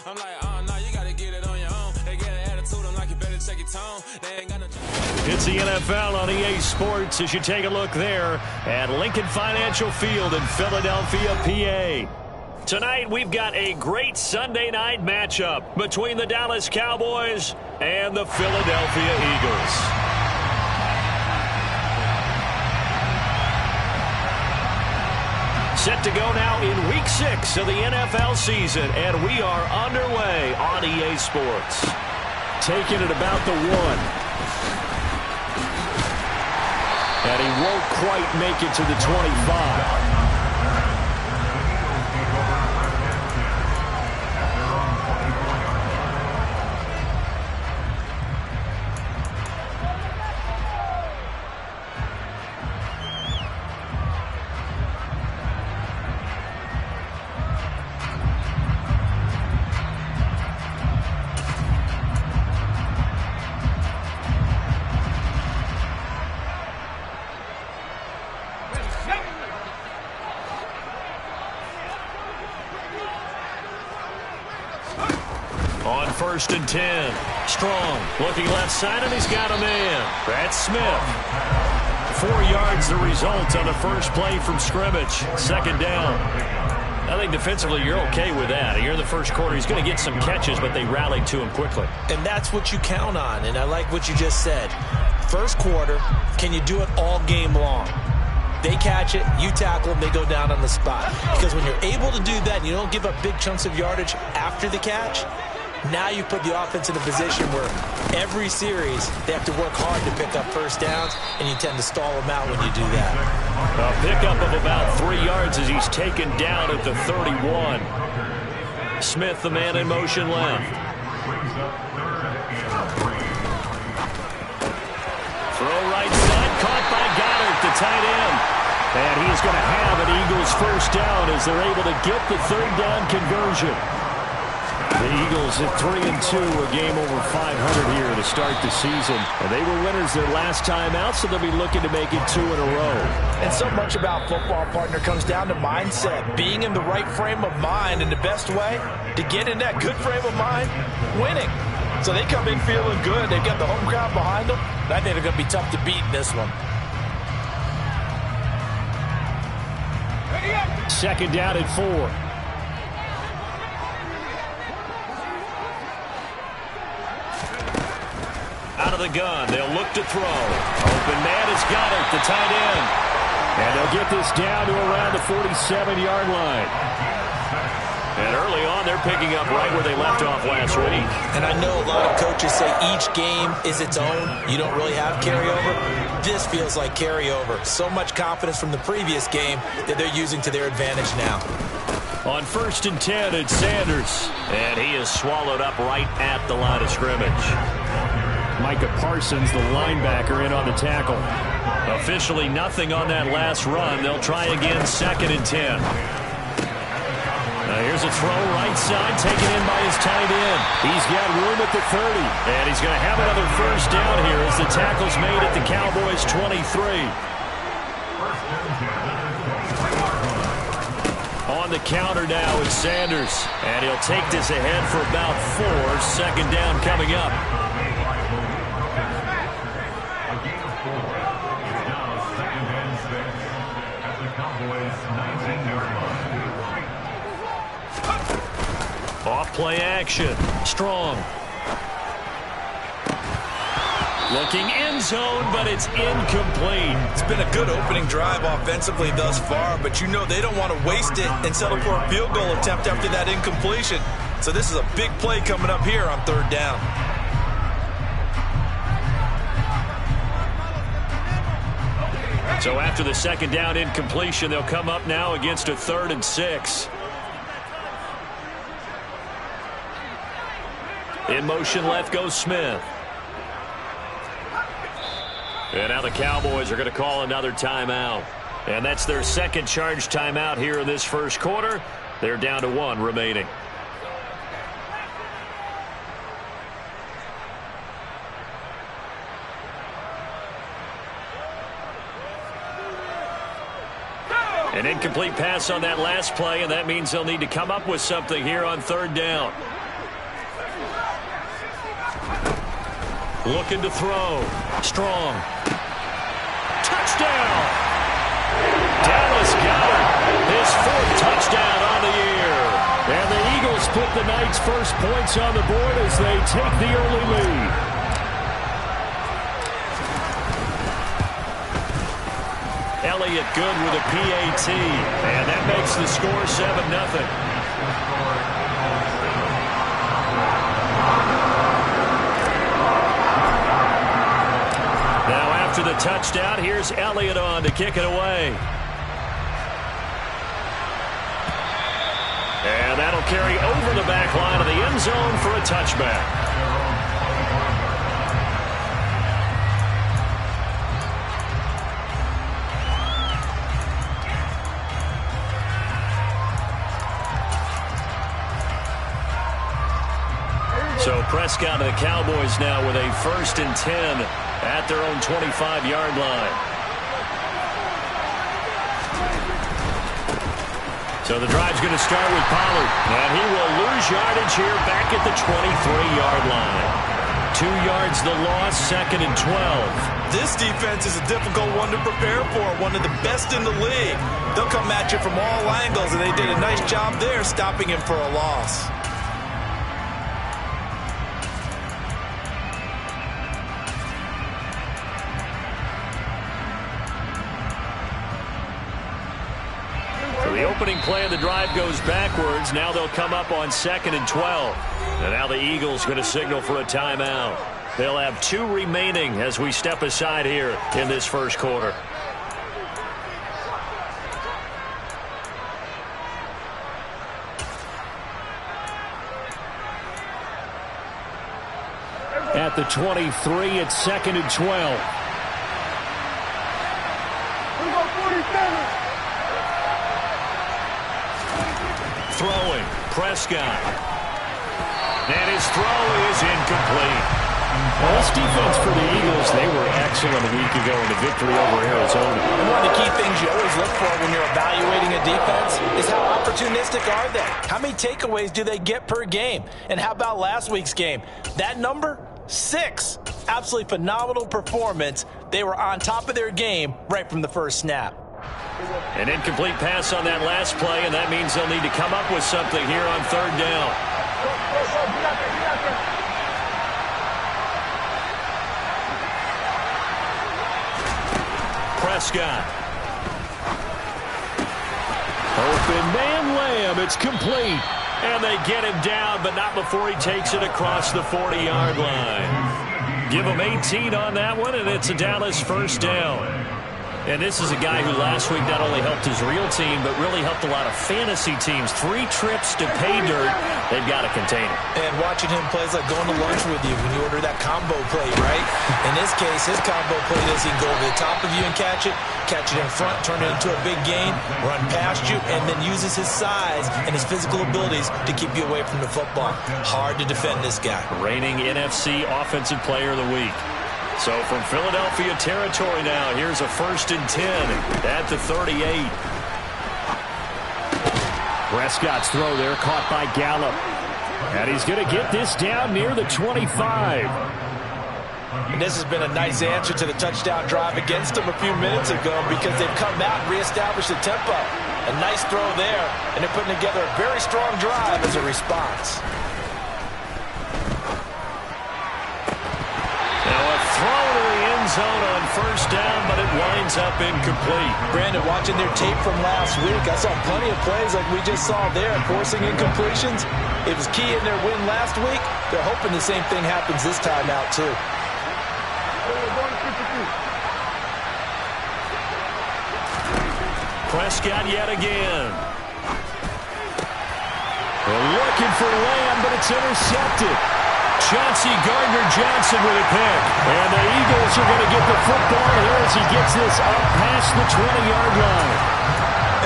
I'm like, oh, no, you got to get it on your own. They get an attitude, I'm like, you better check your tone. They ain't got no... It's the NFL on EA Sports as you take a look there at Lincoln Financial Field in Philadelphia, PA. Tonight, we've got a great Sunday night matchup between the Dallas Cowboys and the Philadelphia Eagles. Set to go now in Week 6 of the NFL season, and we are underway on EA Sports. Taking it about the 1. And he won't quite make it to the 25. On 1st and 10. Strong. Looking left side, and he's got a man. That's Smith. 4 yards the result on the first play from scrimmage. Second down. I think defensively you're okay with that. Here in the first quarter, he's going to get some catches, but they rallied to him quickly. And that's what you count on, and I like what you just said. First quarter, can you do it all game long? They catch it, you tackle them, they go down on the spot. Because when you're able to do that and you don't give up big chunks of yardage after the catch, now you put the offense in a position where every series they have to work hard to pick up first downs, and you tend to stall them out when you do that. A pickup of about 3 yards as he's taken down at the 31. Smith, the man in motion left. Throw right side, caught by Goddard, the tight end. And he's going to have an Eagles first down as they're able to get the third down conversion. The Eagles at 3-2, a game over 500 here to start the season. And they were winners their last time out, so they'll be looking to make it 2 in a row. And so much about football, partner, comes down to mindset. Being in the right frame of mind, and the best way to get in that good frame of mind, winning. So they come in feeling good. They've got the home crowd behind them. I think they're going to be tough to beat in this one. Second down at 4. Out of the gun, they'll look to throw. Open man has got it, the tight end. And they'll get this down to around the 47-yard line. And early on, they're picking up right where they left off last week. And I know a lot of coaches say each game is its own. You don't really have carryover. This feels like carryover. So much confidence from the previous game that they're using to their advantage now. On 1st and 10, it's Sanders. And he is swallowed up right at the line of scrimmage. Micah Parsons, the linebacker, in on the tackle. Officially nothing on that last run. They'll try again, 2nd and 10. Now here's a throw right side, taken in by his tight end. He's got room at the 30. And he's going to have another first down here as the tackle's made at the Cowboys' 23. On the counter now is Sanders. And he'll take this ahead for about 4. Second down coming up. Off play action. Strong. Looking end zone, but it's incomplete. It's been a good opening drive offensively thus far, but you know they don't want to waste it and settle for a field goal attempt after that incompletion. So this is a big play coming up here on 3rd down. So after the second down incompletion, they'll come up now against a 3rd and 6. In motion left goes Smith. And now the Cowboys are going to call another timeout. And that's their second charge timeout here in this first quarter. They're down to 1 remaining. An incomplete pass on that last play, and that means they'll need to come up with something here on 3rd down. Looking to throw. Strong. Touchdown! Dallas got it. His 4th touchdown on the year. And the Eagles put the Knights' first points on the board as they take the early lead. Elliott good with a PAT. And that makes the score 7-0. After the touchdown, here's Elliott on to kick it away. And that'll carry over the back line of the end zone for a touchback. So Prescott and the Cowboys now with a 1st and 10 at their own 25-yard line. So the drive's going to start with Pollard. And he will lose yardage here back at the 23-yard line. 2 yards the loss, 2nd and 12. This defense is a difficult one to prepare for, one of the best in the league. They'll come at you from all angles, and they did a nice job there stopping him for a loss. The opening play of the drive goes backwards. Now they'll come up on 2nd and 12. And now the Eagles going to signal for a timeout. They'll have 2 remaining as we step aside here in this first quarter. At the 23, it's 2nd and 12. Throwing, Prescott. And his throw is incomplete. Well, this defense for the Eagles, they were excellent a week ago in the victory over Arizona. And one of the key things you always look for when you're evaluating a defense is how opportunistic are they? How many takeaways do they get per game? And how about last week's game? That number, 6. Absolutely phenomenal performance. They were on top of their game right from the first snap. An incomplete pass on that last play, and that means they'll need to come up with something here on 3rd down. Prescott. Open man Lamb. It's complete. And they get him down, but not before he takes it across the 40-yard line. Give him 18 on that one, and it's a Dallas 1st down. And this is a guy who last week not only helped his real team, but really helped a lot of fantasy teams. 3 trips to pay dirt. They've got to contain him. And watching him play is like going to lunch with you when you order that combo plate, right? In this case, his combo plate is he can go over the top of you and catch it in front, turn it into a big gain, run past you, and then uses his size and his physical abilities to keep you away from the football. Hard to defend this guy. Reigning NFC Offensive Player of the Week. So from Philadelphia territory now, here's a 1st and 10 at the 38. Prescott's throw there caught by Gallup. And he's going to get this down near the 25. And this has been a nice answer to the touchdown drive against them a few minutes ago because they've come out and reestablished the tempo. A nice throw there, and they're putting together a very strong drive as a response. Throw to the end zone on 1st down, but it winds up incomplete. Brandon, watching their tape from last week, I saw plenty of plays like we just saw there, forcing incompletions. It was key in their win last week. They're hoping the same thing happens this time out, too. Prescott yet again. They're looking for Lamb, but it's intercepted. Chauncey Gardner-Johnson with a pick. And the Eagles are going to get the football here as he gets this up past the 20-yard line.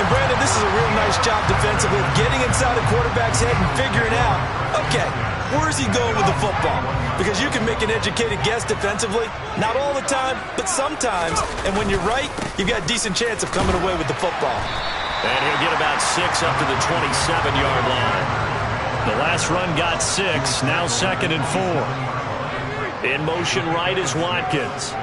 And, Brandon, this is a real nice job defensively, getting inside the quarterback's head and figuring out, okay, where is he going with the football? Because you can make an educated guess defensively. Not all the time, but sometimes. And when you're right, you've got a decent chance of coming away with the football. And he'll get about 6 up to the 27-yard line. The last run got 6, now 2nd and 4. In motion right is Watkins.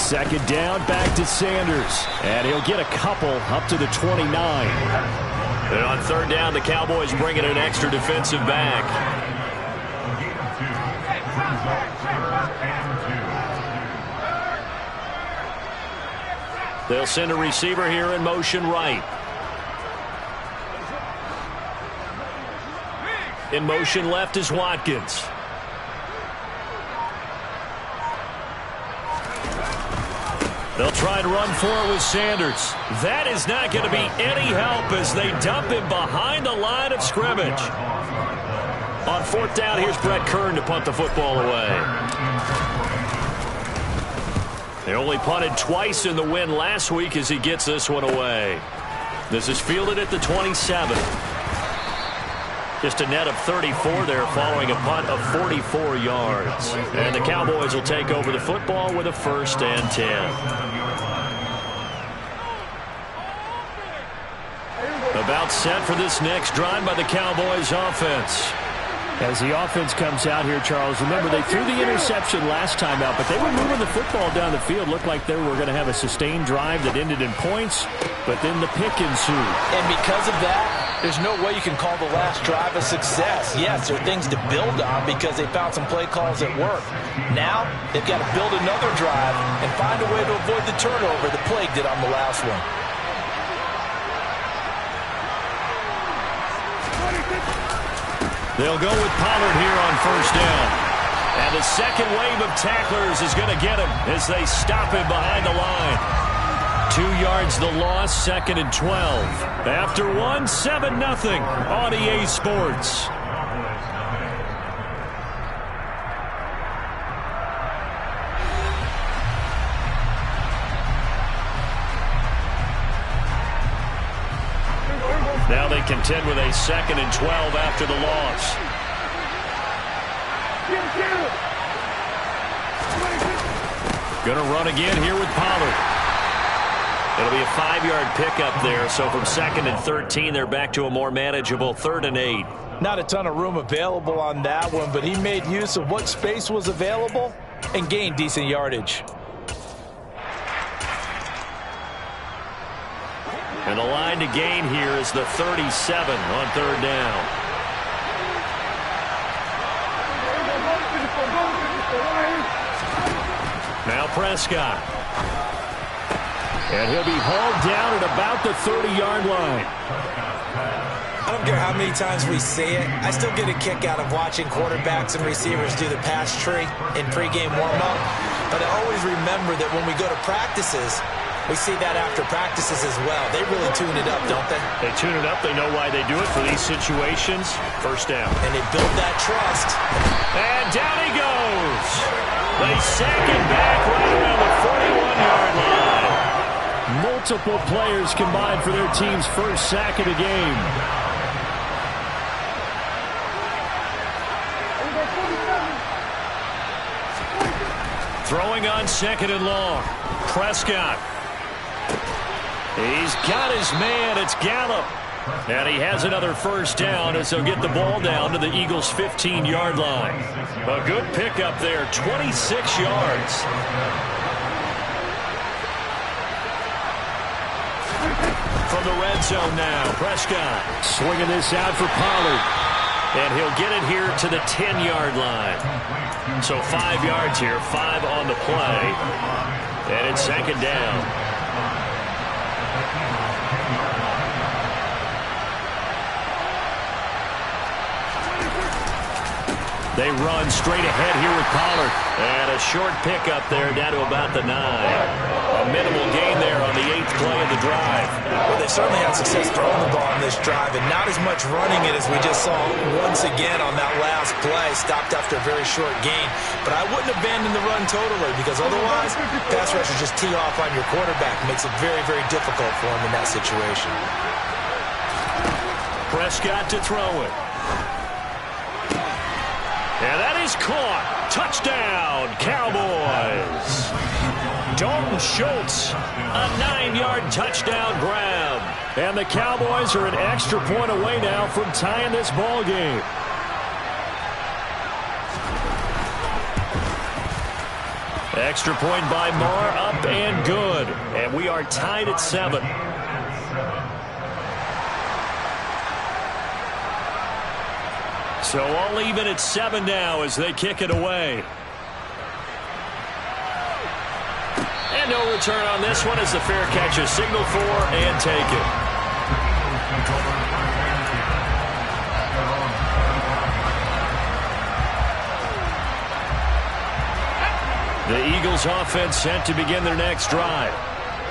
Second down, back to Sanders. And he'll get a couple up to the 29. And on third down, the Cowboys bring in an extra defensive back. They'll send a receiver here in motion right. In motion left is Watkins. They'll try and run for it with Sanders. That is not going to be any help as they dump him behind the line of scrimmage. On fourth down, here's Brett Kern to punt the football away. They only punted twice in the win last week as he gets this one away. This is fielded at the 27. Just a net of 34 there following a punt of 44 yards. And the Cowboys will take over the football with a 1st and 10. About set for this next drive by the Cowboys offense. As the offense comes out here, Charles, remember they threw the interception last time out, but they were moving the football down the field. Looked like they were going to have a sustained drive that ended in points, but then the pick ensued. And because of that, there's no way you can call the last drive a success. Yes, there are things to build on because they found some play calls that work. Now, they've got to build another drive and find a way to avoid the turnover the Plague did on the last one. They'll go with Pollard here on first down. And the second wave of tacklers is going to get him as they stop him behind the line. 2 yards the loss, 2nd and 12. After one, 7-0 on EA Sports. Now they contend with a 2nd and 12 after the loss. Gonna run again here with Pollard. It'll be a 5-yard pickup there, so from 2nd and 13, they're back to a more manageable 3rd and 8. Not a ton of room available on that one, but he made use of what space was available and gained decent yardage. And the line to gain here is the 37 on 3rd down. Now Prescott. And he'll be hauled down at about the 30-yard line. I don't care how many times we see it. I still get a kick out of watching quarterbacks and receivers do the pass tree in pregame warm-up. But I always remember that when we go to practices, we see that after practices as well. They really tune it up, don't they? They tune it up. They know why they do it for these situations. First down. And they build that trust. And down he goes. They sack him back right around the 41-yard line. Multiple players combined for their team's first sack of the game. Throwing on 2nd and long. Prescott. He's got his man. It's Gallup. And he has another first down as they'll get the ball down to the Eagles' 15-yard line. A good pickup there, 26 yards. From the red zone now, Prescott swinging this out for Pollard. And he'll get it here to the 10-yard line. So 5 yards here, 5 on the play. And it's 2nd down. They run straight ahead here with Pollard. And a short pickup there down to about the 9. A minimal gain there on the 8th play of the drive. Well, they certainly had success throwing the ball in this drive, and not as much running it as we just saw once again on that last play. Stopped after a very short gain. But I wouldn't abandon the run totally, because otherwise, pass rushers just tee off on your quarterback. Makes it very, very difficult for him in that situation. Prescott to throw it. And that is caught. Touchdown, Cowboys. Dalton Schultz, a 9-yard touchdown grab. And the Cowboys are an extra point away now from tying this ball game. Extra point by Marr, up and good. And we are tied at 7. So all even at 7 now as they kick it away. And no return on this one as the fair catch is signaled for and taken. The Eagles offense set to begin their next drive.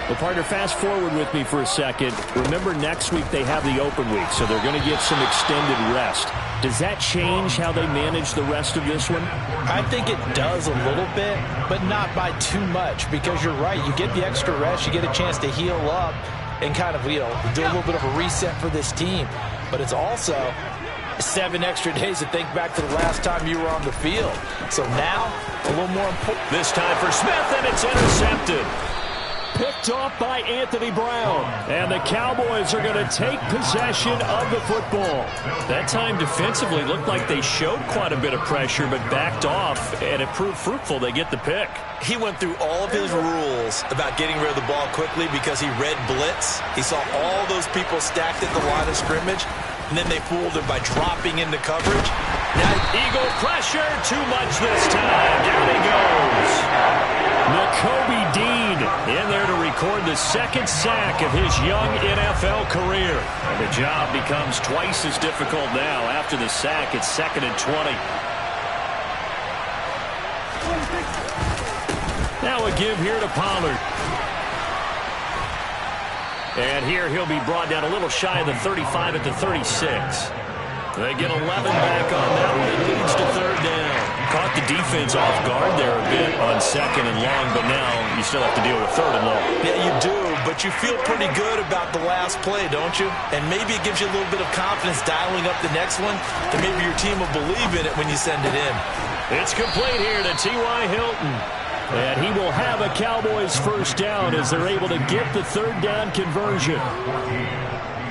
Well, partner, fast forward with me for a second. Remember, next week they have the open week, so they're going to get some extended rest. Does that change how they manage the rest of this one? I think it does a little bit, but not by too much, because you're right. You get the extra rest. You get a chance to heal up and kind of, do a little bit of a reset for this team. But it's also 7 extra days to think back to the last time you were on the field. So now, a little more important. This time for Smith, and it's intercepted. Picked off by Anthony Brown. And the Cowboys are going to take possession of the football. That time defensively looked like they showed quite a bit of pressure, but backed off, and it proved fruitful. They get the pick. He went through all of his rules about getting rid of the ball quickly because he read blitz. He saw all those people stacked at the line of scrimmage, and then they fooled him by dropping into coverage. Now, Eagle pressure, too much this time. Down he goes. Nakobe Dean in there to record the second sack of his young NFL career. And the job becomes twice as difficult now. After the sack, it's 2nd and 20. Now a give here to Pollard. And here he'll be brought down a little shy of the 35 at the 36. They get 11 back on that one. It leads to 3rd down. Caught the defense off guard there a bit on 2nd and long, but now you still have to deal with 3rd and long. Yeah, you do, but you feel pretty good about the last play, don't you? And maybe it gives you a little bit of confidence dialing up the next one, and maybe your team will believe in it when you send it in. It's complete here to T.Y. Hilton. And he will have a Cowboys first down as they're able to get the 3rd down conversion.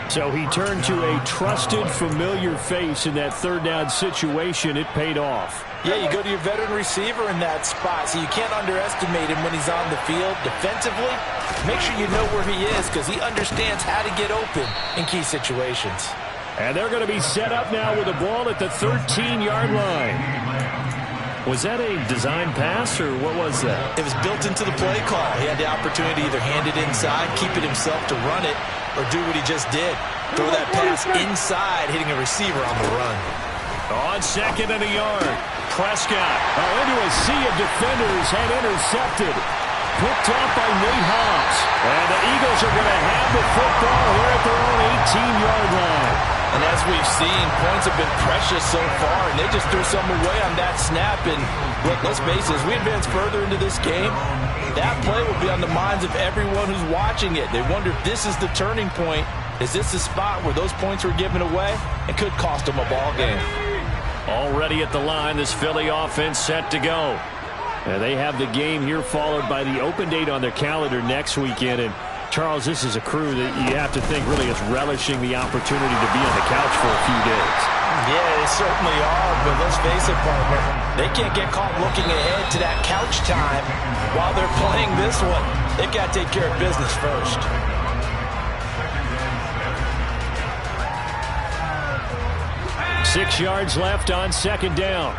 So he turned to a trusted, familiar face in that 3rd down situation. It paid off. Yeah, you go to your veteran receiver in that spot, so you can't underestimate him when he's on the field. Defensively, make sure you know where he is because he understands how to get open in key situations. And they're going to be set up now with the ball at the 13-yard line. Was that a design pass, or what was that? It was built into the play call. He had the opportunity to either hand it inside, keep it himself to run it, or do what he just did. Throw that pass inside, hitting a receiver on the run. On 2nd and a yard, Prescott into a sea of defenders and intercepted. Picked off by Nate Hobbs. And the Eagles are going to have the football here at their own 18-yard line. And as we've seen, points have been precious so far, and they just threw some away on that snap. And look, let's face it, as we advance further into this game, that play will be on the minds of everyone who's watching it. They wonder if this is the turning point. Is this the spot where those points were given away? It could cost them a ball game. Already at the line, this Philly offense set to go. And they have the game here followed by the open date on their calendar next weekend. And Charles, this is a crew that you have to think really is relishing the opportunity to be on the couch for a few days. Yeah, they certainly are, but let's face it, partner, they can't get caught looking ahead to that couch time while they're playing this one. They've got to take care of business first. Six yards left on 2nd down.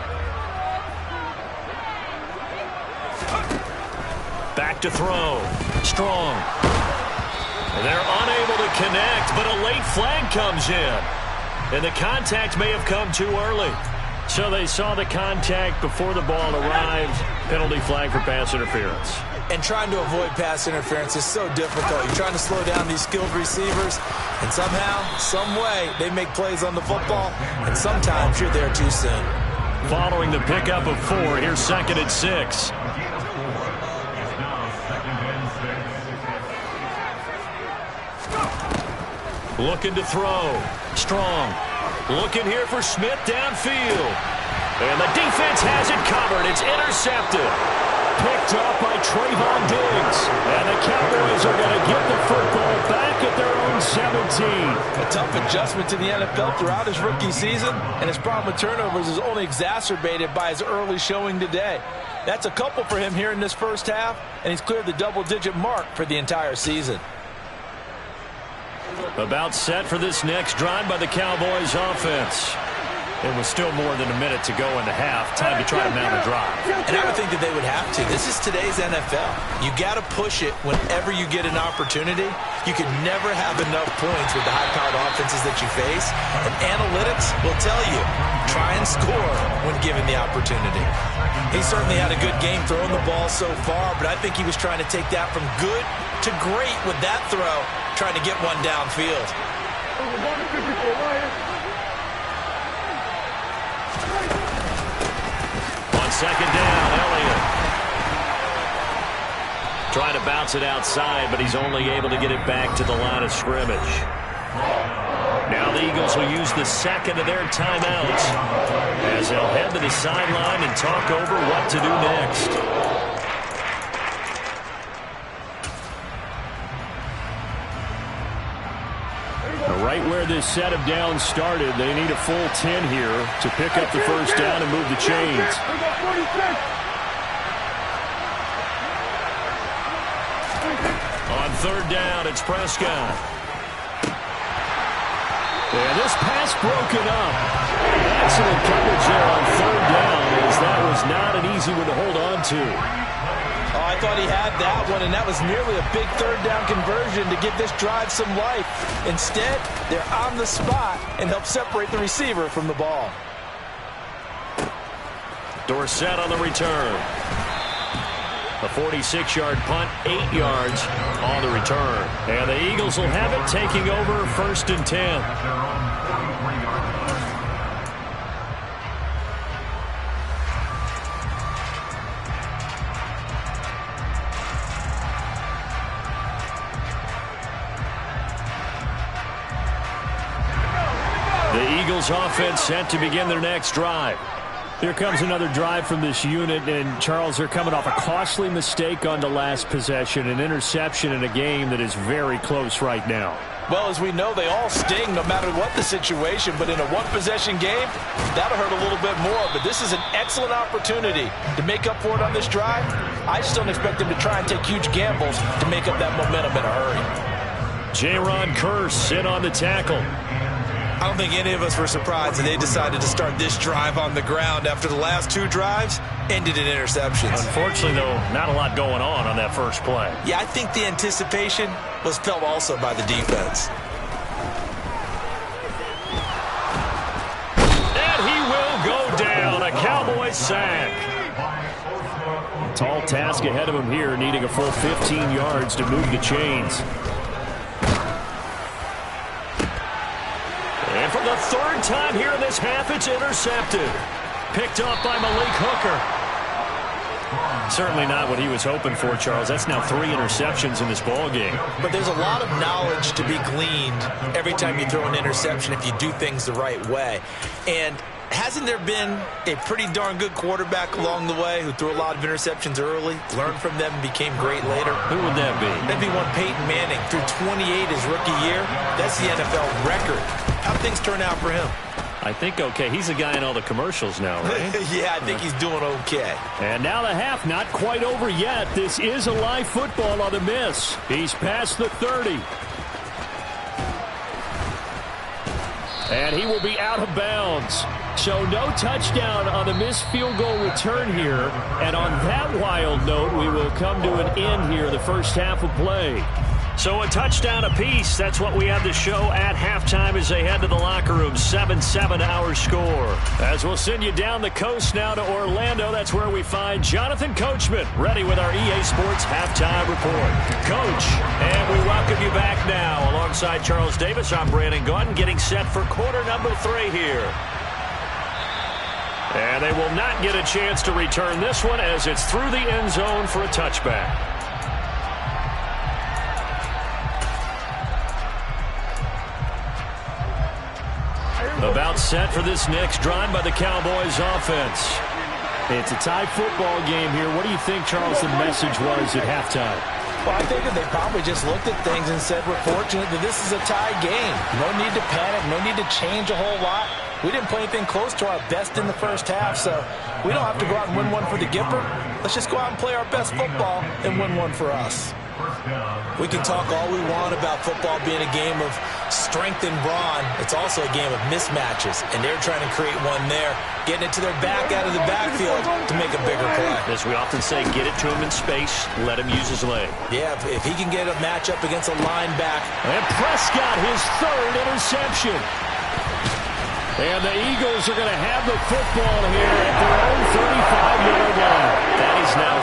Back to throw. Strong. They're unable to connect, but a late flag comes in. And the contact may have come too early. So they saw the contact before the ball arrived. Penalty flag for pass interference. And trying to avoid pass interference is so difficult. You're trying to slow down these skilled receivers, and somehow, some way, they make plays on the football, and sometimes you're there too soon. Following the pickup of 4, here's 2nd and 6. Looking to throw. Strong. Looking here for Smith downfield. And the defense has it covered. It's intercepted. picked up by Trayvon Diggs. And the Cowboys are going to get the football back at their own 17. A tough adjustment to the NFL throughout his rookie season, and his problem with turnovers is only exacerbated by his early showing today. That's a couple for him here in this first half, and he's cleared the double-digit mark for the entire season. About set for this next drive by the Cowboys offense. It was still more than a minute to go in the half. Time to try to mount a drive. And I would think that they would have to. This is today's NFL. You got to push it whenever you get an opportunity. You can never have enough points with the high-powered offenses that you face. And analytics will tell you, try and score when given the opportunity. He certainly had a good game throwing the ball so far, but I think he was trying to take that from good to great with that throw, trying to get one downfield. Second down, Elliott. Trying to bounce it outside, but he's only able to get it back to the line of scrimmage. Now the Eagles will use the second of their timeouts as they'll head to the sideline and talk over what to do next. Right where this set of downs started, they need a full 10 here to pick up the first down and move the chains. On third down, it's Prescott. And this pass broken up. Excellent coverage there on third down, as that was not an easy one to hold on to. Oh, I thought he had that one, and that was nearly a big third down conversion to give this drive some life. Instead, they're on the spot and help separate the receiver from the ball. Dorsett on the return. A 46-yard punt, 8 yards on the return. And the Eagles will have it, taking over first and 10. The Eagles offense set to begin their next drive. Here comes another drive from this unit, and Charles, they're coming off a costly mistake on the last possession, an interception in a game that is very close right now. Well, as we know, they all sting no matter what the situation, but in a one-possession game, that'll hurt a little bit more. But this is an excellent opportunity to make up for it on this drive. I just don't expect them to try and take huge gambles to make up that momentum in a hurry. J-Ron Kearse in on the tackle. I don't think any of us were surprised that they decided to start this drive on the ground after the last two drives ended in interceptions. Unfortunately, though, not a lot going on that first play. Yeah, I think the anticipation was felt also by the defense. And he will go down. A Cowboys sack. Tall task ahead of him here, needing a full 15 yards to move the chains. And for the third time here in this half, it's intercepted. Picked up by Malik Hooker. Certainly not what he was hoping for, Charles. That's now 3 interceptions in this ball game. But there's a lot of knowledge to be gleaned every time you throw an interception if you do things the right way. And hasn't there been a pretty darn good quarterback along the way who threw a lot of interceptions early, learned from them, and became great later? Who would that be? That'd be one Peyton Manning. Threw 28 his rookie year. That's the NFL record. How'd things turn out for him? I think okay. He's the guy in all the commercials now, right? Yeah, I think he's doing okay. And now the half not quite over yet. This is a live football on the miss. He's past the 30. And he will be out of bounds. So no touchdown on the missed field goal return here. And on that wild note, we will come to an end here, the first half of play. So a touchdown apiece. That's what we have to show at halftime as they head to the locker room. 7-7 our score. As we'll send you down the coast now to Orlando. That's where we find Jonathan Coachman ready with our EA Sports halftime report. Coach, and we welcome you back now. Alongside Charles Davis, I'm Brandon Gaudin, getting set for quarter number 3 here. And they will not get a chance to return this one as it's through the end zone for a touchback. About set for this next drive by the Cowboys offense. It's a tie football game here. What do you think, Charles, the message was at halftime? Well, I think that they probably just looked at things and said, we're fortunate that this is a tie game. No need to panic, no need to change a whole lot. We didn't play anything close to our best in the first half, so we don't have to go out and win one for the Gipper. Let's just go out and play our best football and win one for us. We can talk all we want about football being a game of strength and brawn. It's also a game of mismatches, and they're trying to create one there, getting it to their back out of the backfield to make a bigger play. As we often say, get it to him in space, let him use his leg. Yeah, if he can get a matchup against a linebacker. And Prescott, his third interception. And the Eagles are going to have the football here at their own 35-yard line. That is now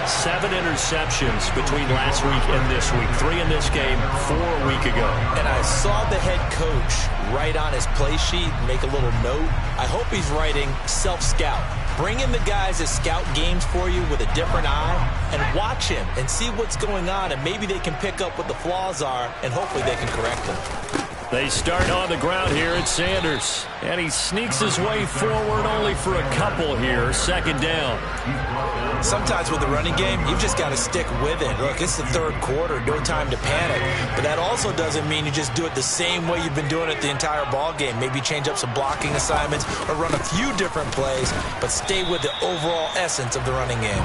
seven interceptions between last week and this week. 3 in this game, 4 a week ago. And I saw the head coach write on his play sheet, make a little note. I hope he's writing self-scout. Bring in the guys that scout games for you with a different eye and watch him and see what's going on, and maybe they can pick up what the flaws are, and hopefully they can correct them. They start on the ground here at Sanders. And he sneaks his way forward only for a couple here. 2nd down. Sometimes with the running game, you've just got to stick with it. Look, it's the 3rd quarter, no time to panic. But that also doesn't mean you just do it the same way you've been doing it the entire ball game. Maybe change up some blocking assignments or run a few different plays, but stay with the overall essence of the running game.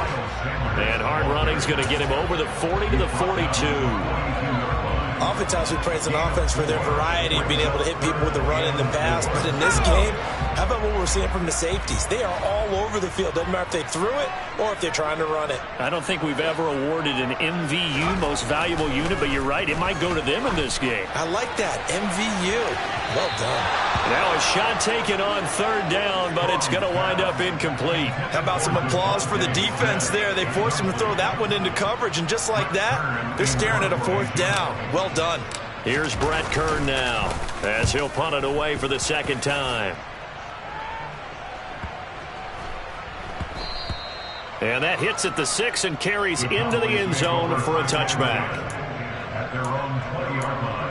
And hard running's going to get him over the 40 to the 42. Oftentimes we praise an offense for their variety, being able to hit people with the run and the pass. But in this game, how about what we're seeing from the safeties? They are all over the field. Doesn't matter if they threw it or if they're trying to run it. I don't think we've ever awarded an MVU, most valuable unit, but you're right, it might go to them in this game. I like that, MVU. Well done. Now a shot taken on 3rd down, but it's going to wind up incomplete. How about some applause for the defense there? They forced him to throw that one into coverage, and just like that, they're staring at a 4th down. Well done. Here's Brett Kern now, as he'll punt it away for the 2nd time. And that hits at the 6 and carries into the end zone for a touchback. At their own 20-yard line.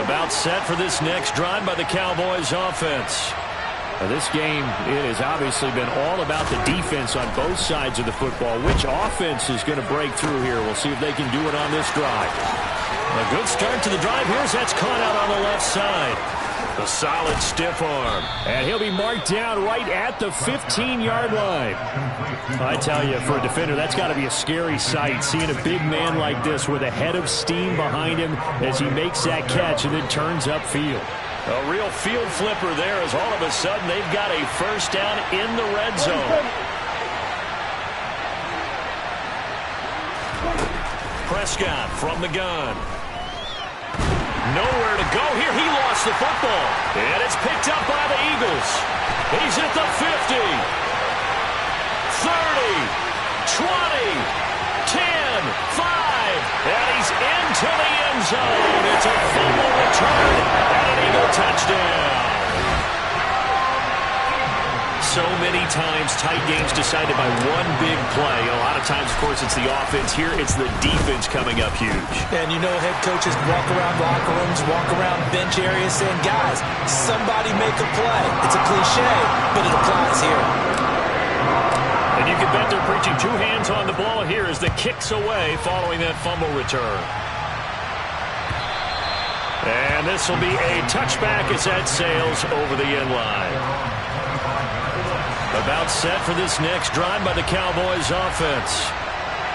About set for this next drive by the Cowboys offense. Now this game, it has obviously been all about the defense on both sides of the football. Which offense is going to break through here? We'll see if they can do it on this drive. A good start to the drive here as that's caught out on the left side. A solid stiff arm. And he'll be marked down right at the 15-yard line. I tell you, for a defender, that's got to be a scary sight, seeing a big man like this with a head of steam behind him as he makes that catch and then turns upfield. A real field flipper there as all of a sudden they've got a 1st down in the red zone. Prescott from the gun. Nowhere to go here. He lost the football. And it's picked up by the Eagles. He's at the 50. 30. 20. 10. 5. And he's into the end zone. It's a fumble return and an Eagle touchdown. So many times tight games decided by one big play. A lot of times, of course, it's the offense. Here, it's the defense coming up huge. And you know head coaches walk around locker rooms, walk around bench areas saying, guys, somebody make a play. It's a cliche, but it applies here. And you can bet they're preaching 2 hands on the ball here as the kick's away following that fumble return. And this will be a touchback as that sails over the end line. About set for this next drive by the Cowboys offense.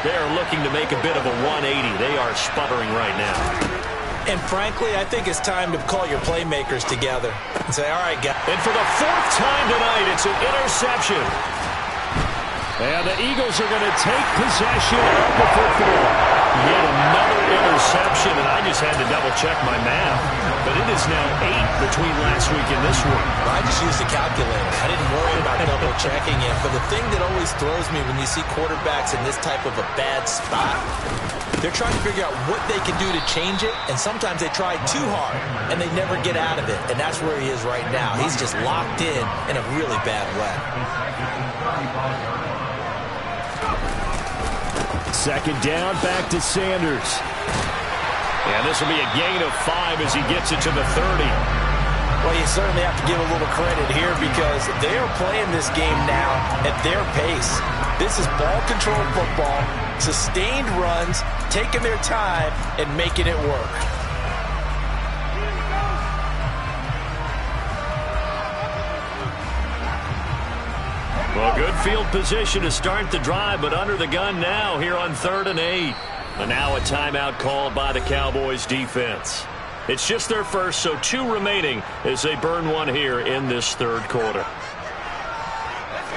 They are looking to make a bit of a 180. They are sputtering right now. And frankly, I think it's time to call your playmakers together and say, all right, guys. And for the 4th time tonight, it's an interception. And the Eagles are going to take possession of the football. Yet another interception, and I just had to double-check my math. But it is is now 8 between last week and this week. I just used a calculator. I didn't worry about double checking it. But the thing that always throws me when you see quarterbacks in this type of a bad spot, they're trying to figure out what they can do to change it, and sometimes they try too hard, and they never get out of it. And that's where he is right now. He's just locked in a really bad way. Second down, back to Sanders. And this will be a gain of 5 as he gets it to the 30. Well, you certainly have to give a little credit here because they are playing this game now at their pace. This is ball control football, sustained runs, taking their time, and making it work. Well, good field position to start the drive, but under the gun now here on 3rd and 8. And now a timeout called by the Cowboys defense. It's just their first, so 2 remaining as they burn one here in this 3rd quarter.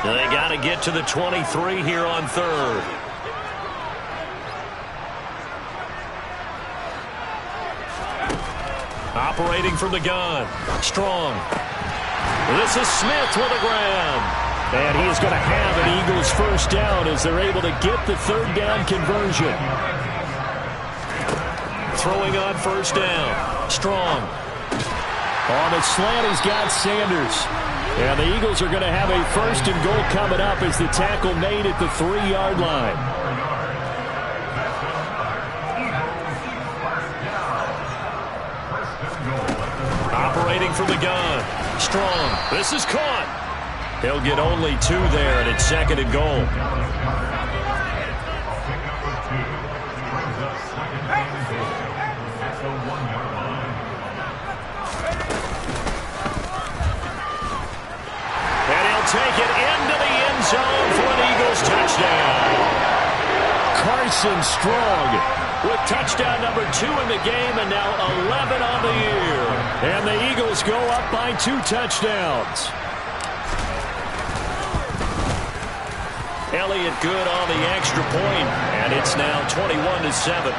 They got to get to the 23 here on 3rd. Operating from the gun. Strong. This is Smith with a grab. And he is going to have an Eagles first down as they're able to get the 3rd down conversion. Throwing on first down. Strong. On the slant, he's got Sanders. And the Eagles are going to have a 1st and goal coming up as the tackle made at the 3-yard line. Operating from the gun. Strong. This is caught. He'll get only 2 there, and it's 2nd and goal. And he'll take it into the end zone for an Eagles touchdown. Carson Strong with touchdown number 2 in the game, and now 11 on the year. And the Eagles go up by 2 touchdowns. Elliott good on the extra point, and it's now 21-7.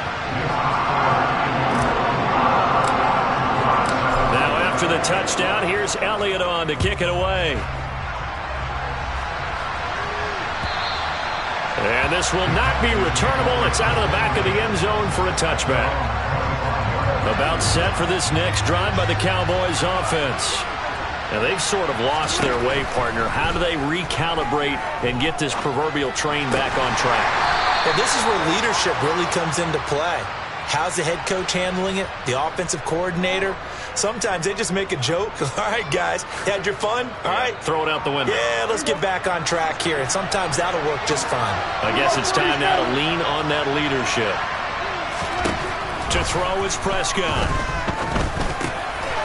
Now after the touchdown, here's Elliott on to kick it away. And this will not be returnable. It's out of the back of the end zone for a touchback. About set for this next drive by the Cowboys offense. Now, they've sort of lost their way, partner. How do they recalibrate and get this proverbial train back on track? Well, this is where leadership really comes into play. How's the head coach handling it? The offensive coordinator? Sometimes they just make a joke. All right, guys, had your fun? All right. Throw it out the window. Yeah, let's get back on track here. And sometimes that'll work just fine. I guess it's time now to lean on that leadership. To throw is Prescott.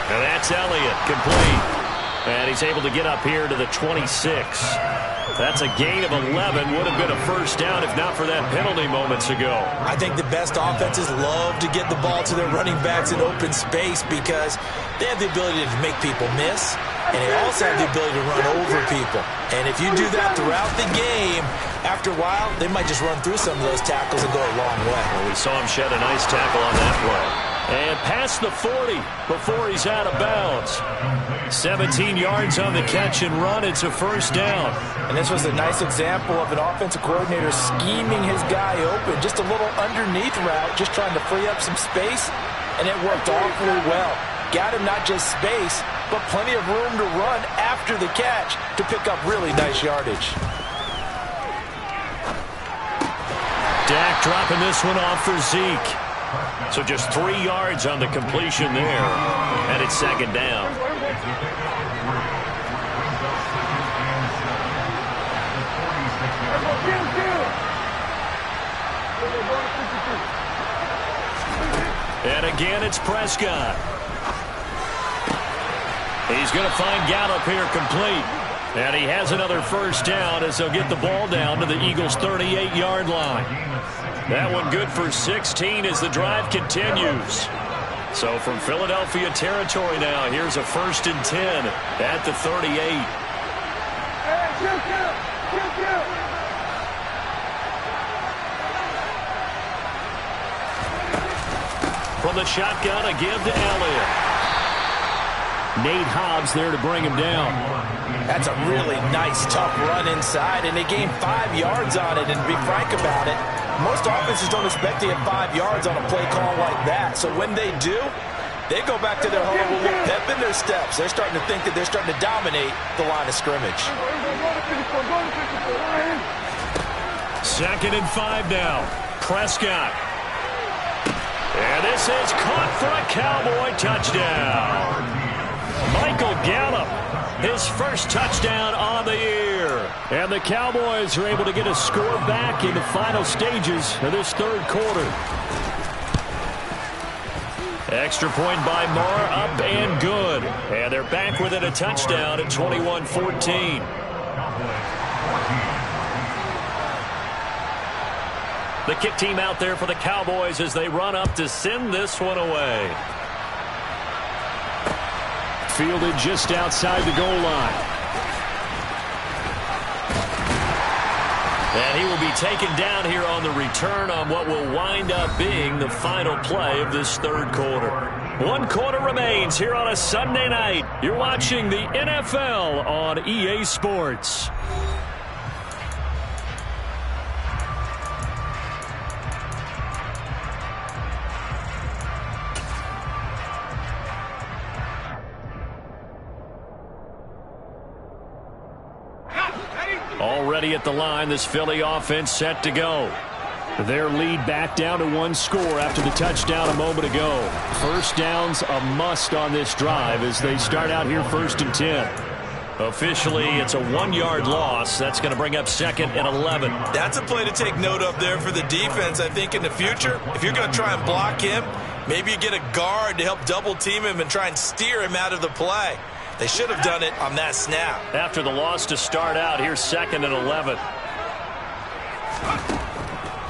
And that's Elliott, complete. And he's able to get up here to the 26. That's a gain of 11. Would have been a first down if not for that penalty moments ago. I think the best offenses love to get the ball to their running backs in open space because they have the ability to make people miss, and they also have the ability to run over people. And if you do that throughout the game, after a while, they might just run through some of those tackles and go a long way. Well, we saw him shed a nice tackle on that play. And past the 40 before he's out of bounds. 17 yards on the catch and run. It's a first down. And this was a nice example of an offensive coordinator scheming his guy open. Just a little underneath route, just trying to free up some space. And it worked awfully well. Got him not just space, but plenty of room to run after the catch to pick up really nice yardage. Dak dropping this one off for Zeke. So just 3 yards on the completion there. And it's second down. And again, it's Prescott. He's going to find Gallup here complete. And he has another first down as they'll get the ball down to the Eagles' 38-yard line. That one good for 16 as the drive continues. So from Philadelphia territory now, here's a 1st and 10 at the 38. From the shotgun, a give to Elliott. Nate Hobbs there to bring him down. That's a really nice, tough run inside, and they gained 5 yards on it. And to be frank about it, most offenses don't expect to get 5 yards on a play call like that. So when they do, they go back to their huddle with a little pep in their steps. They're starting to think that they're starting to dominate the line of scrimmage. 2nd and 5 now. Prescott. And this is caught for a Cowboy touchdown. Michael Gallup, his first touchdown on the year. And the Cowboys are able to get a score back in the final stages of this 3rd quarter. Extra point by Marr, up and good. And they're back within a touchdown at 21-14. The kick team out there for the Cowboys as they run up to send this one away. Fielded just outside the goal line. And he will be taken down here on the return on what will wind up being the final play of this 3rd quarter. 1 quarter remains here on a Sunday night. You're watching the NFL on EA Sports. Already at the line, this Philly offense set to go. Their lead back down to 1 score after the touchdown a moment ago. First down's a must on this drive as they start out here 1st and 10. Officially, it's a 1-yard loss. That's going to bring up 2nd and 11. That's a play to take note of there for the defense. I think in the future, if you're going to try and block him, maybe you get a guard to help double team him and try and steer him out of the play. They should have done it on that snap. After the loss to start out, here's 2nd and 11.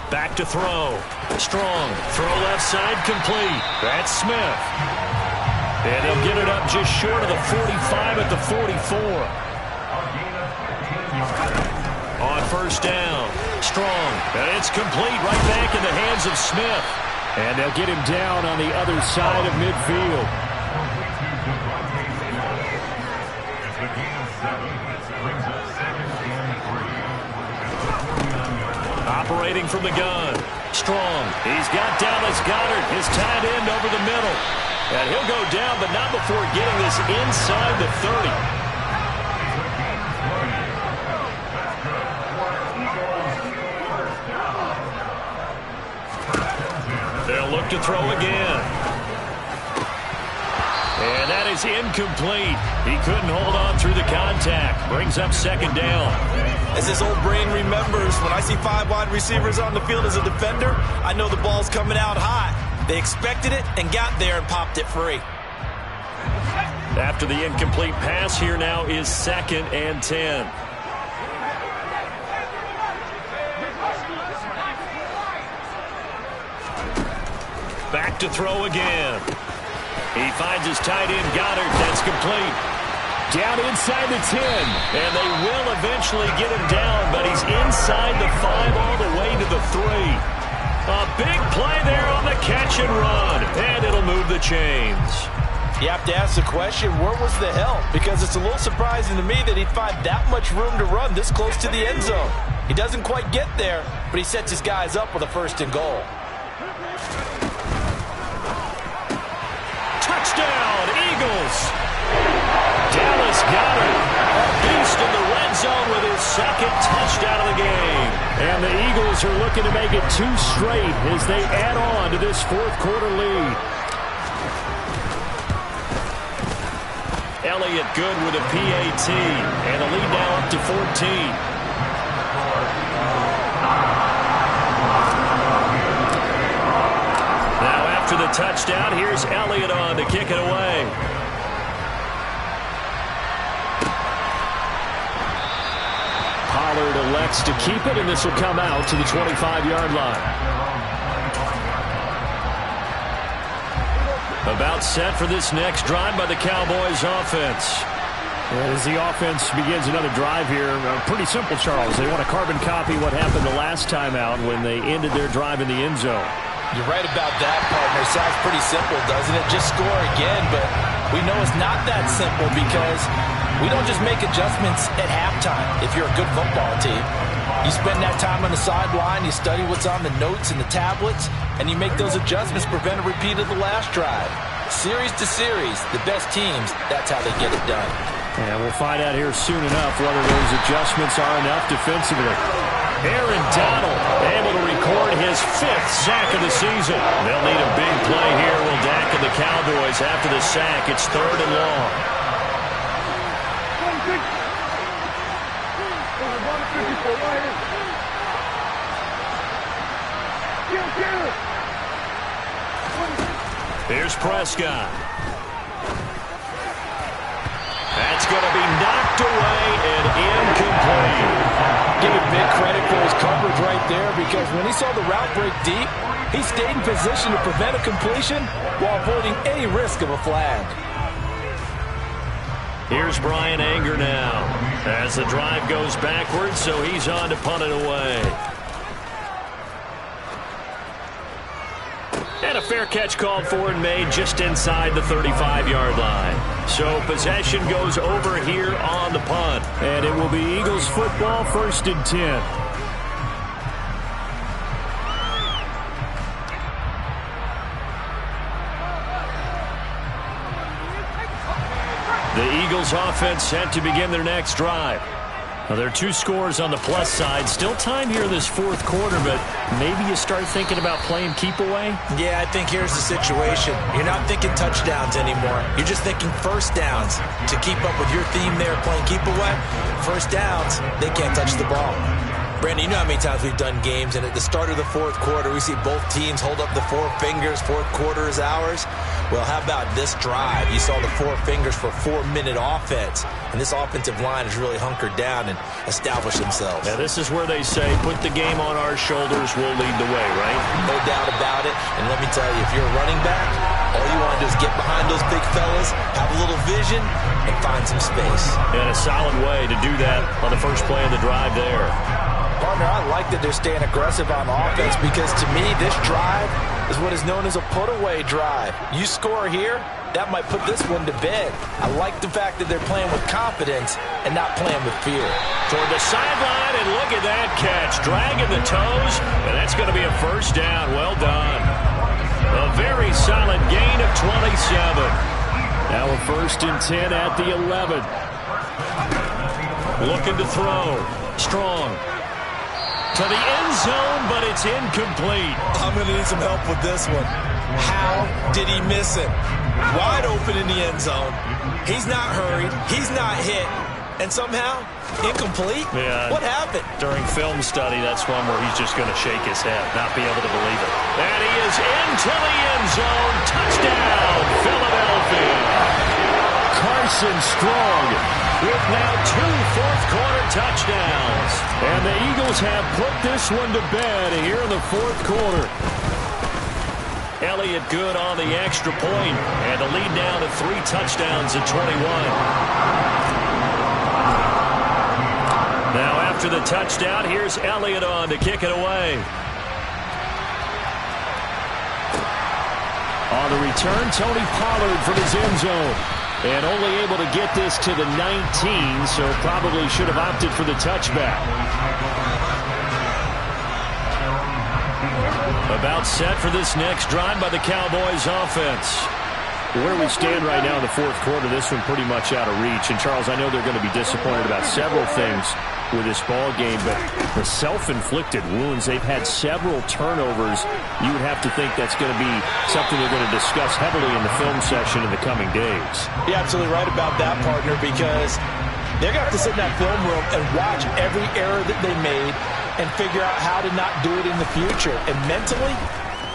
Back to throw. Strong. Throw left side complete. That's Smith. And they'll get it up just short of the 45 at the 44. On 1st down. Strong. And it's complete right back in the hands of Smith. And they'll get him down on the other side of midfield. Operating from the gun. Strong. He's got Dallas Goedert, his tight end, over the middle. And he'll go down, but not before getting this inside the 30. They'll look to throw again. And that is incomplete. He couldn't hold on through the contact. Brings up 2nd down. As his old brain remembers, when I see 5 wide receivers on the field as a defender, I know the ball's coming out hot. They expected it and got there and popped it free. After the incomplete pass, here now is 2nd and 10. Back to throw again. He finds his tight end, Goddard. That's complete. Down inside the 10. And they will eventually get him down, but he's inside the 5 all the way to the 3. A big play there on the catch and run. And it'll move the chains. You have to ask the question, where was the help? Because it's a little surprising to me that he'd find that much room to run this close to the end zone. He doesn't quite get there, but he sets his guys up with a 1st and goal. Touchdown, Eagles. Dallas Goedert, a beast in the red zone with his 2nd touchdown of the game. And the Eagles are looking to make it 2 straight as they add on to this 4th quarter lead. Elliott good with a PAT, and the lead now up to 14. Now after the touchdown, here's Elliott on to kick it away. Pollard elects to keep it, and this will come out to the 25-yard line. About set for this next drive by the Cowboys offense. And as the offense begins another drive here, pretty simple, Charles. They want to carbon copy what happened the last time out when they ended their drive in the end zone. You're right about that, partner. Sounds pretty simple, doesn't it? Just score again, but We know it's not that simple because we don't just make adjustments at halftime if you're a good football team. You spend that time on the sideline, you study what's on the notes and the tablets, and you make those adjustments to prevent a repeat of the last drive. Series to series, the best teams, that's how they get it done. And we'll find out here soon enough whether those adjustments are enough defensively. Aaron Donald able to record his 5th sack of the season. They'll need a big play here. Will Dak and the Cowboys after the sack. It's 3rd and long. Here's Prescott. That's going to be knocked away and incomplete. Give him big credit for his coverage right there because when he saw the route break deep, he stayed in position to prevent a completion while avoiding any risk of a flag. Here's Brian Anger now as the drive goes backwards, so he's on to punt it away. And a fair catch called for and made just inside the 35-yard line. So possession goes over here on the punt. And it will be Eagles football, 1st and 10. The Eagles offense set to begin their next drive. Now, there are 2 scores on the plus side. Still time here in this 4th quarter, but maybe you start thinking about playing keep away? Yeah, I think here's the situation. You're not thinking touchdowns anymore. You're just thinking first downs. To keep up with your theme there, playing keep away, first downs, they can't touch the ball. Brandon, you know how many times we've done games, and at the start of the 4th quarter, we see both teams hold up the 4 fingers, 4th quarter is ours. Well, how about this drive? You saw the 4 fingers for 4-minute offense, and this offensive line has really hunkered down and established themselves. Now, this is where they say, put the game on our shoulders, we'll lead the way, right? No doubt about it, and let me tell you, if you're a running back, all you want to do is get behind those big fellas, have a little vision, and find some space. And a solid way to do that on the first play of the drive there. Partner, I like that they're staying aggressive on offense because, to me, this drive is what is known as a put-away drive. You score here, that might put this one to bed. I like the fact that they're playing with confidence and not playing with fear. Toward the sideline, and look at that catch. Dragging the toes, and that's going to be a first down. Well done. A very solid gain of 27. Now a 1st and 10 at the 11. Looking to throw. Strong. To the end zone, but it's incomplete. I'm going to need some help with this one. How did he miss it? Wide open in the end zone. He's not hurried. He's not hit. And somehow, incomplete? Yeah. What happened? During film study, that's one where he's just going to shake his head, not be able to believe it. And he is into the end zone. Touchdown, Philadelphia. Carson Strong with now 2 fourth-quarter touchdowns. And the Eagles have put this one to bed here in the 4th quarter. Elliott good on the extra point, and the lead now to 3 touchdowns at 21. Now after the touchdown, here's Elliott on to kick it away. On the return, Tony Pollard from his end zone. And only able to get this to the 19, so probably should have opted for the touchback. About set for this next drive by the Cowboys offense. Where we stand right now in the 4th quarter, this one pretty much out of reach. And, Charles, I know they're going to be disappointed about several things with this ball game, but the self-inflicted wounds, they've had several turnovers. You would have to think that's going to be something they're going to discuss heavily in the film session in the coming days. You're absolutely right about that, partner, because they're going to have to sit in that film room and watch every error that they made and figure out how to not do it in the future. And mentally,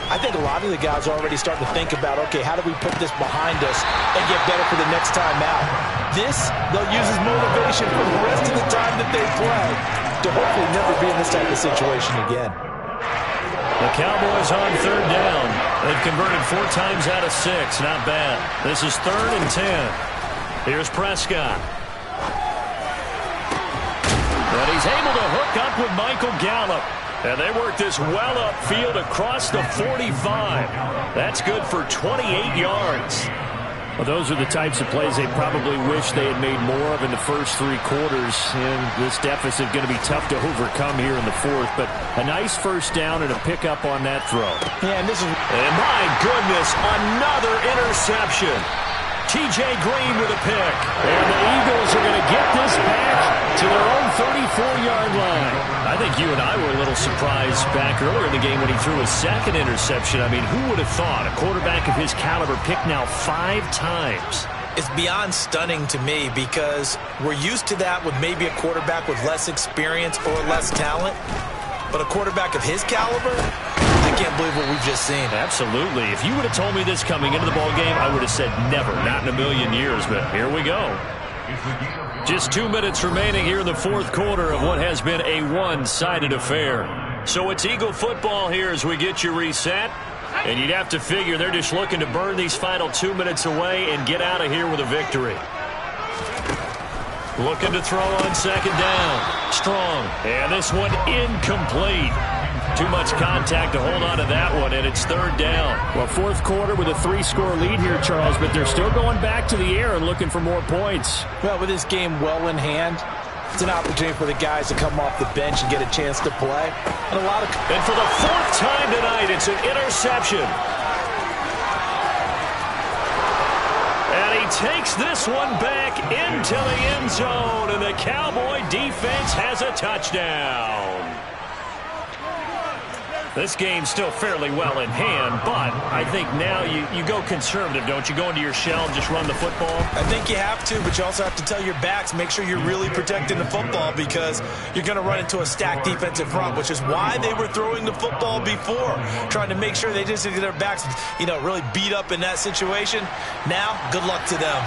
I think a lot of the guys are already starting to think about, okay, how do we put this behind us and get better for the next time out? This, they'll use as motivation for the rest of the time that they play to hopefully never be in this type of situation again. The Cowboys on 3rd down. They've converted 4 times out of 6. Not bad. This is 3rd and 10. Here's Prescott. And he's able to hook up with Michael Gallup. And they work this well upfield across the 45. That's good for 28 yards. Well, those are the types of plays they probably wish they had made more of in the first 3 quarters. And this deficit going to be tough to overcome here in the fourth. But a nice first down and a pickup on that throw. Yeah, and my goodness, another interception. T.J. Green with a pick. And the Eagles are going to get this back to their own 34-yard line. I think you and I were a little surprised back earlier in the game when he threw his second interception. I mean, who would have thought a quarterback of his caliber picked now 5 times? It's beyond stunning to me because we're used to that with maybe a quarterback with less experience or less talent. But a quarterback of his caliber, I can't believe what we've just seen. Absolutely. If you would have told me this coming into the ball game, I would have said never, not in a million years. But here we go. Just 2 minutes remaining here in the fourth quarter of what has been a one-sided affair. So it's Eagle football here as we get you reset. And you'd have to figure they're just looking to burn these final 2 minutes away and get out of here with a victory. Looking to throw on second down. Strong. And this one incomplete. Too much contact to hold on to that one, and it's third down. Well, fourth quarter with a 3-score lead here, Charles, but they're still going back to the air and looking for more points. Well, with this game well in hand, it's an opportunity for the guys to come off the bench and get a chance to play. And for the 4th time tonight, it's an interception. And he takes this one back into the end zone, and the Cowboy defense has a touchdown. This game's still fairly well in hand, but I think now you go conservative, don't you? Go into your shell and just run the football? I think you have to, but you also have to tell your backs, make sure you're really protecting the football because you're going to run into a stacked defensive front, which is why they were throwing the football before, trying to make sure they just get their backs, really beat up in that situation. Now, good luck to them.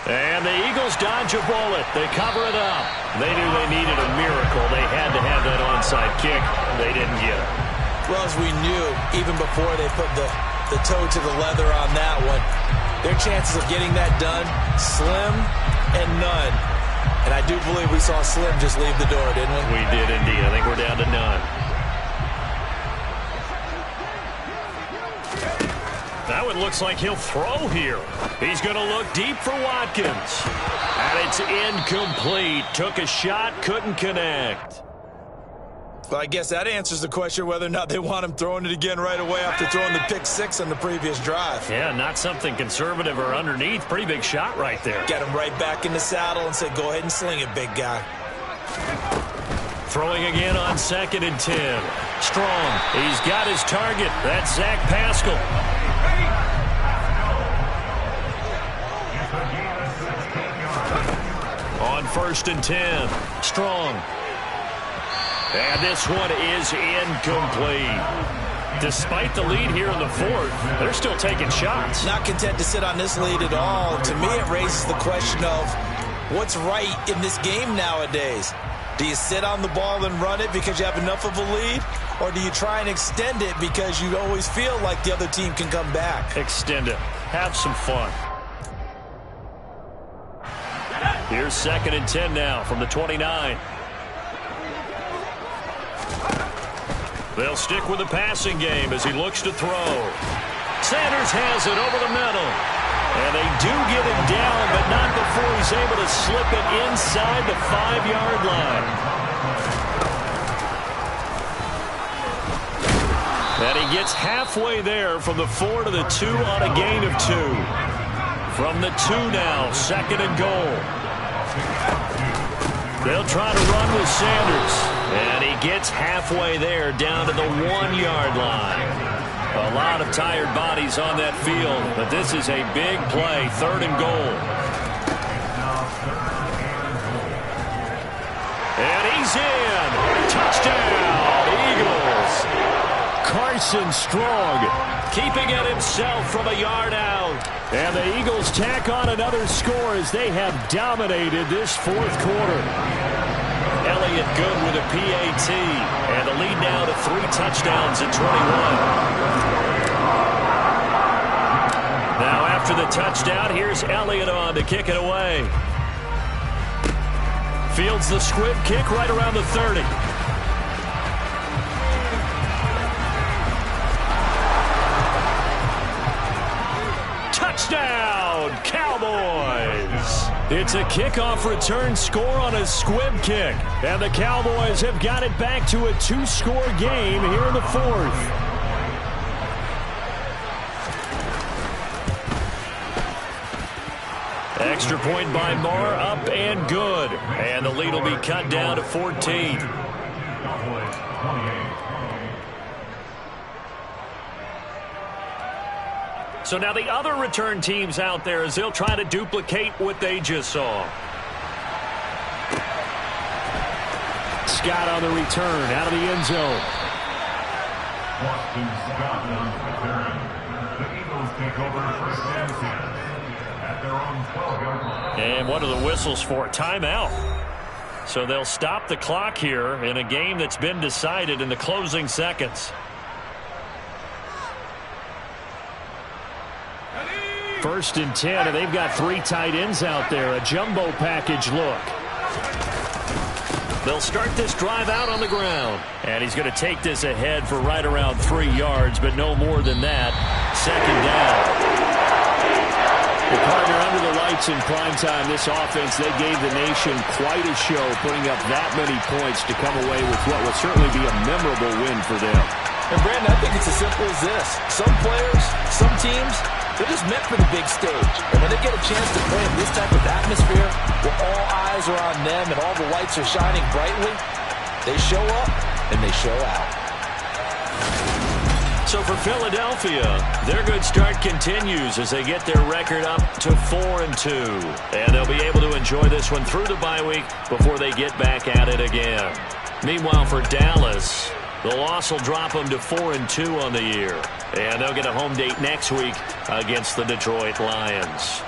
And the Eagles dodge a bullet. They cover it up. They knew they needed a miracle. They had to have that onside kick. They didn't get it. Well, as we knew, even before they put the toe to the leather on that one, their chances of getting that done, slim and none. And I do believe we saw Slim just leave the door, didn't we? We did indeed. I think we're down to none. Now it looks like he'll throw here. He's going to look deep for Watkins. And it's incomplete. Took a shot, couldn't connect. Well, I guess that answers the question whether or not they want him throwing it again right away after throwing the pick 6 on the previous drive. Yeah, not something conservative or underneath. Pretty big shot right there. Get him right back in the saddle and say, go ahead and sling it, big guy. Throwing again on 2nd and 10. Strong. He's got his target. That's Zach Pascal. On 1st and 10. Strong. And this one is incomplete. Despite the lead here in the fourth, they're still taking shots. Not content to sit on this lead at all. To me, it raises the question of what's right in this game nowadays. Do you sit on the ball and run it because you have enough of a lead? Or do you try and extend it because you always feel like the other team can come back? Extend it. Have some fun. Here's 2nd and 10 now from the 29. They'll stick with the passing game as he looks to throw. Sanders has it over the middle. And they do get him down, but not before he's able to slip it inside the 5-yard line. And he gets halfway there from the 4 to the 2 on a gain of 2. From the 2 now, 2nd and goal. They'll try to run with Sanders. And he gets halfway there down to the 1-yard line. A lot of tired bodies on that field, but this is a big play, 3rd and goal. And he's in. Touchdown, Eagles. Carson Strong keeping it himself from a yard out. And the Eagles tack on another score as they have dominated this fourth quarter. Elliott good with a PAT. And the lead now to 3 touchdowns at 21. Now after the touchdown, here's Elliott on to kick it away. Fields the squib kick right around the 30. Touchdown, Cowboys! It's a kickoff return score on a squib kick. And the Cowboys have got it back to a 2-score game here in the fourth. Extra point by Marr, up and good. And the lead will be cut down to 14. So now the other return teams out there as they'll try to duplicate what they just saw. Scott on the return out of the end zone. Boston Scott on return. The Eagles take over first and 10 at their own 12-yard line. And what are the whistles for? Timeout. So they'll stop the clock here in a game that's been decided in the closing seconds. First and 10, and they've got 3 tight ends out there. A jumbo package look. They'll start this drive out on the ground. And he's going to take this ahead for right around 3 yards, but no more than that. Second down. The partner under the lights in primetime, this offense, they gave the nation quite a show, putting up that many points to come away with what will certainly be a memorable win for them. And Brandon, I think it's as simple as this. Some players, some teams, they're just meant for the big stage. And when they get a chance to play in this type of atmosphere where all eyes are on them and all the lights are shining brightly, they show up and they show out. So for Philadelphia, their good start continues as they get their record up to 4-2. And they'll be able to enjoy this one through the bye week before they get back at it again. Meanwhile, for Dallas, the loss will drop them to 4-2 on the year. And they'll get a home date next week against the Detroit Lions.